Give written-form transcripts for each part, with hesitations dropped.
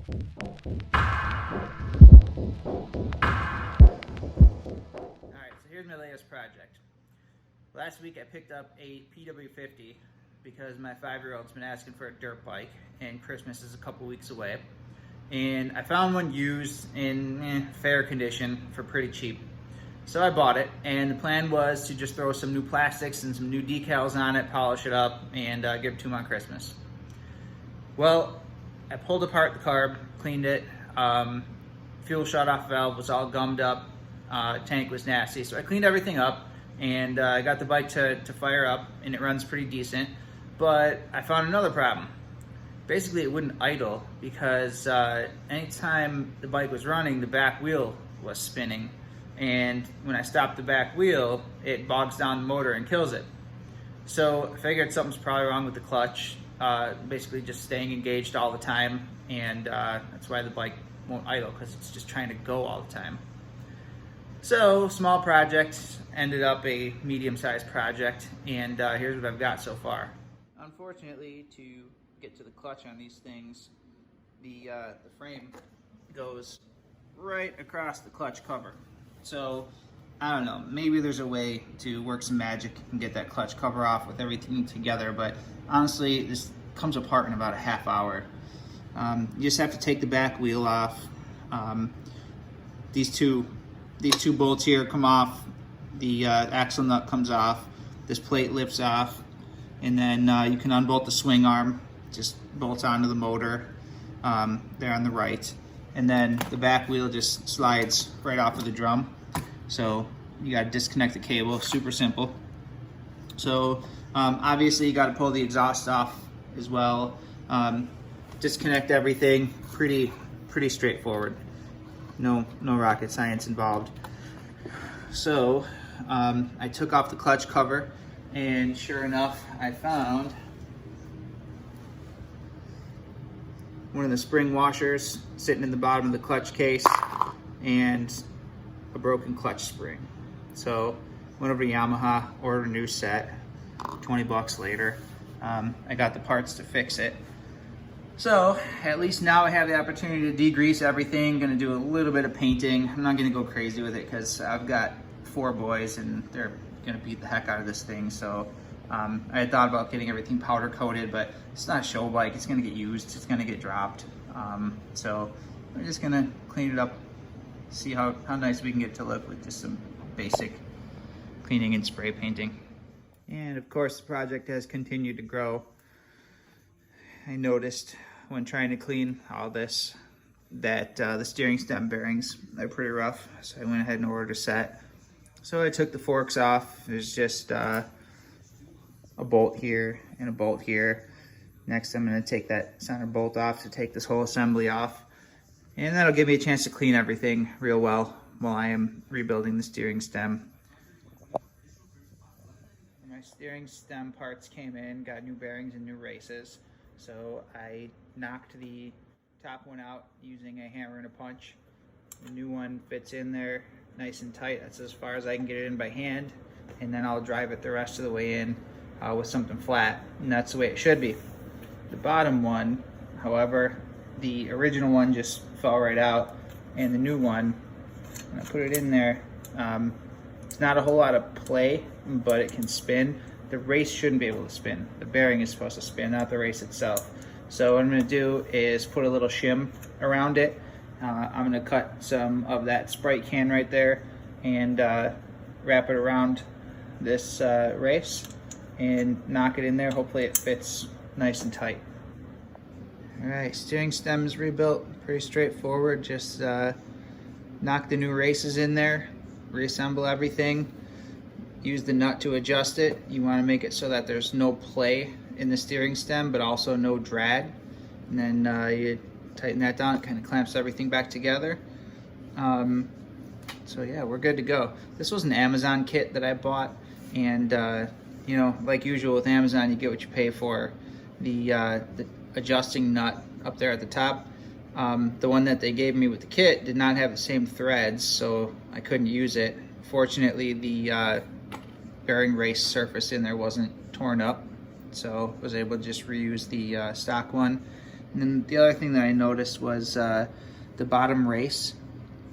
So here's my latest project. Last week I picked up a PW50 because my 5-year-old's been asking for a dirt bike and Christmas is a couple weeks away. And I found one used in fair condition for pretty cheap. So I bought it, and the plan was to just throw some new plastics and some new decals on it, polish it up, and give it to him on Christmas. Well, I pulled apart the carb, cleaned it, fuel shut-off valve was all gummed up, tank was nasty, so I cleaned everything up, and I got the bike to fire up, and it runs pretty decent, but I found another problem. Basically, it wouldn't idle because anytime the bike was running, the back wheel was spinning. And when I stop the back wheel, it bogs down the motor and kills it. So I figured something's probably wrong with the clutch, basically just staying engaged all the time, and that's why the bike won't idle, because it's just trying to go all the time. So, small project, ended up a medium-sized project, and here's what I've got so far. Unfortunately, to get to the clutch on these things, the frame goes right across the clutch cover. So, I don't know, maybe there's a way to work some magic and get that clutch cover off with everything together, but honestly, this comes apart in about a half hour. You just have to take the back wheel off. These two bolts here come off, the axle nut comes off, this plate lifts off, and then you can unbolt the swing arm, just bolts onto the motor there on the right. And then the back wheel just slides right off of the drum. So you gotta disconnect the cable, super simple. So obviously you gotta pull the exhaust off as well. Disconnect everything, pretty straightforward. No rocket science involved. So I took off the clutch cover, and sure enough, I found one of the spring washers sitting in the bottom of the clutch case and a broken clutch spring. So went over to Yamaha, ordered a new set, 20 bucks later. I got the parts to fix it. So at least now I have the opportunity to degrease everything. Gonna do a little bit of painting. I'm not gonna go crazy with it because I've got 4 boys and they're gonna beat the heck out of this thing. So I had thought about getting everything powder coated, but it's not a show bike. It's gonna get used, it's gonna get dropped. So we're just gonna clean it up, see how nice we can get to look with just some basic cleaning and spray painting. And of course, the project has continued to grow. I noticed when trying to clean all this that the steering stem bearings are pretty rough, so I went ahead and ordered a set. So I took the forks off. There's just a bolt here and a bolt here. Next, I'm going to take that center bolt off to take this whole assembly off, and that'll give me a chance to clean everything real well while I am rebuilding the steering stem. My steering stem parts came in, got new bearings and new races. So I knocked the top one out using a hammer and a punch. The new one fits in there nice and tight. That's as far as I can get it in by hand. And then I'll drive it the rest of the way in with something flat. And that's the way it should be. The bottom one, however, the original one just fell right out. And the new one, when I put it in there, it's not a whole lot of play, but it can spin. The race shouldn't be able to spin. The bearing is supposed to spin, not the race itself. So what I'm gonna do is put a little shim around it. I'm gonna cut some of that Sprite can right there and wrap it around this race and knock it in there. Hopefully it fits nice and tight. All right, steering stem is rebuilt. Pretty straightforward. Just knock the new races in there, reassemble everything. Use the nut to adjust it. You want to make it so that there's no play in the steering stem, but also no drag. And then you tighten that down. It kind of clamps everything back together. So yeah, we're good to go. This was an Amazon kit that I bought, and you know, like usual with Amazon, you get what you pay for. The adjusting nut up there at the top, the one that they gave me with the kit did not have the same threads, so I couldn't use it. Fortunately, the bearing race surface in there wasn't torn up, so I was able to just reuse the stock one. And then the other thing that I noticed was the bottom race.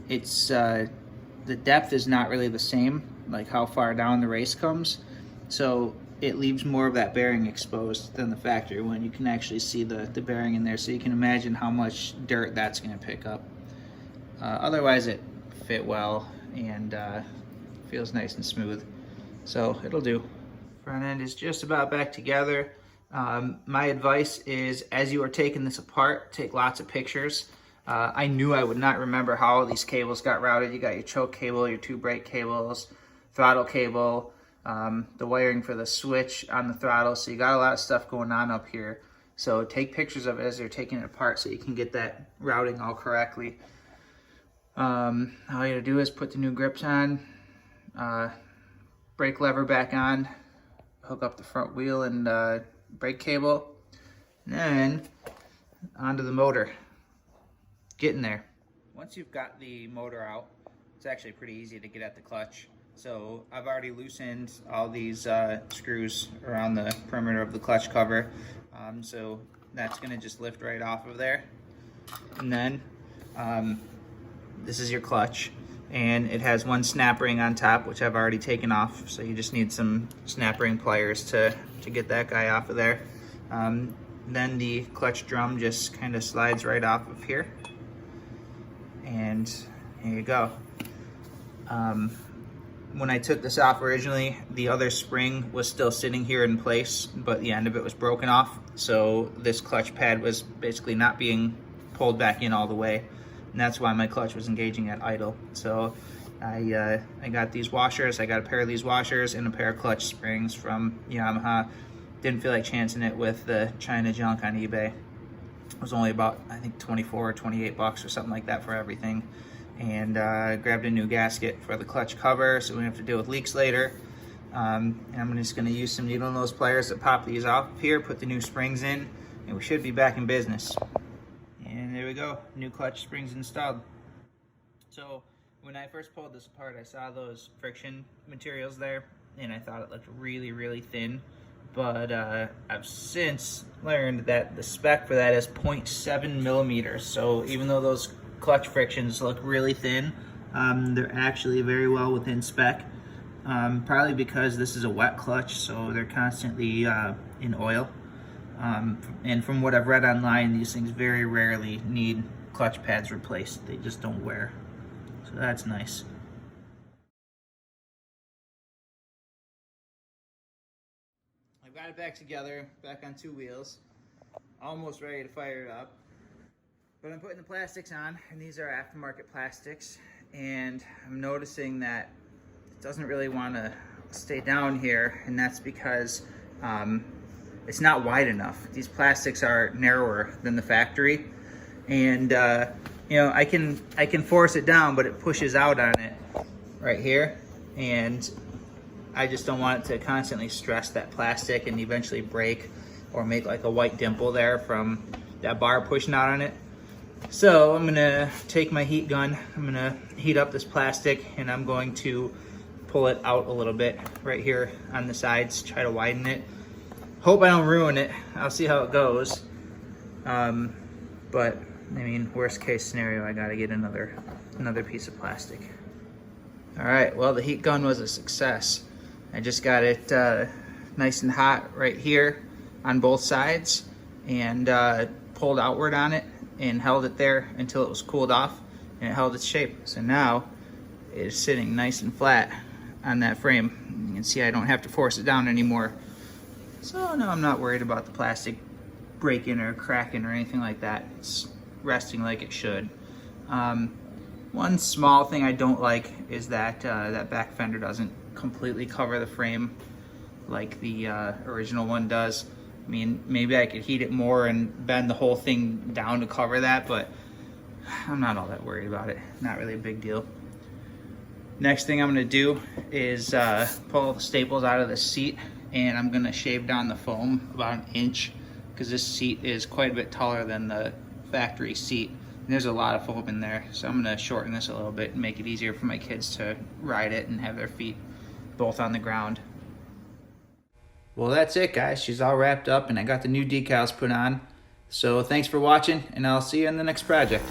It's the depth is not really the same, like how far down the race comes. So it leaves more of that bearing exposed than the factory one. You can actually see the bearing in there, so you can imagine how much dirt that's going to pick up. Otherwise it fit well and feels nice and smooth, so it'll do. Front end is just about back together. My advice is, as you are taking this apart, take lots of pictures. I knew I would not remember how all these cables got routed. You got your choke cable, your two brake cables, throttle cable, the wiring for the switch on the throttle. So you got a lot of stuff going on up here. So take pictures of it as you're taking it apart so you can get that routing all correctly. All you gotta do is put the new grips on, brake lever back on, hook up the front wheel and brake cable, and then onto the motor. Getting there. Once you've got the motor out, it's actually pretty easy to get at the clutch. So I've already loosened all these screws around the perimeter of the clutch cover. So that's gonna just lift right off of there. And then this is your clutch, and it has one snap ring on top, which I've already taken off. So you just need some snap ring pliers to get that guy off of there. Then the clutch drum just kind of slides right off of here. And here you go. When I took this off originally, the other spring was still sitting here in place, but the end of it was broken off. So this clutch pad was basically not being pulled back in all the way. And that's why my clutch was engaging at idle. So I got these washers. I got a pair of these washers and a pair of clutch springs from Yamaha. Didn't feel like chancing it with the China junk on eBay. It was only about, I think, 24 or 28 bucks or something like that for everything. And grabbed a new gasket for the clutch cover so we don't have to deal with leaks later. And I'm just gonna use some needle nose pliers to pop these off here, put the new springs in, and we should be back in business. And there we go, new clutch springs installed. So when I first pulled this apart, I saw those friction materials there, and I thought it looked really, really thin. But I've since learned that the spec for that is 0.7 millimeters. So even though those clutch frictions look really thin, they're actually very well within spec. Probably because this is a wet clutch, so they're constantly in oil. And from what I've read online, these things very rarely need clutch pads replaced. They just don't wear. So that's nice. I've got it back together, back on two wheels. Almost ready to fire it up. But I'm putting the plastics on, and these are aftermarket plastics. And I'm noticing that it doesn't really want to stay down here, and that's because it's not wide enough. These plastics are narrower than the factory, and you know, I can force it down, but it pushes out on it right here, and I just don't want it to constantly stress that plastic and eventually break or make like a white dimple there from that bar pushing out on it. So I'm gonna take my heat gun, I'm gonna heat up this plastic, and I'm going to pull it out a little bit right here on the sides, try to widen it. Hope I don't ruin it. I'll see how it goes. But I mean, worst case scenario, I gotta get another piece of plastic. All right, well, the heat gun was a success. I just got it nice and hot right here on both sides, and pulled outward on it and held it there until it was cooled off, and it held its shape. So now it is sitting nice and flat on that frame. You can see I don't have to force it down anymore. So no, I'm not worried about the plastic breaking or cracking or anything like that. It's resting like it should. One small thing I don't like is that that back fender doesn't completely cover the frame like the original one does. I mean, maybe I could heat it more and bend the whole thing down to cover that, but I'm not all that worried about it. Not really a big deal. Next thing I'm gonna do is pull the staples out of the seat, and I'm gonna shave down the foam about 1 inch, because this seat is quite a bit taller than the factory seat. And there's a lot of foam in there, so I'm gonna shorten this a little bit and make it easier for my kids to ride it and have their feet both on the ground. Well, that's it, guys. She's all wrapped up, and I got the new decals put on. So thanks for watching, and I'll see you in the next project.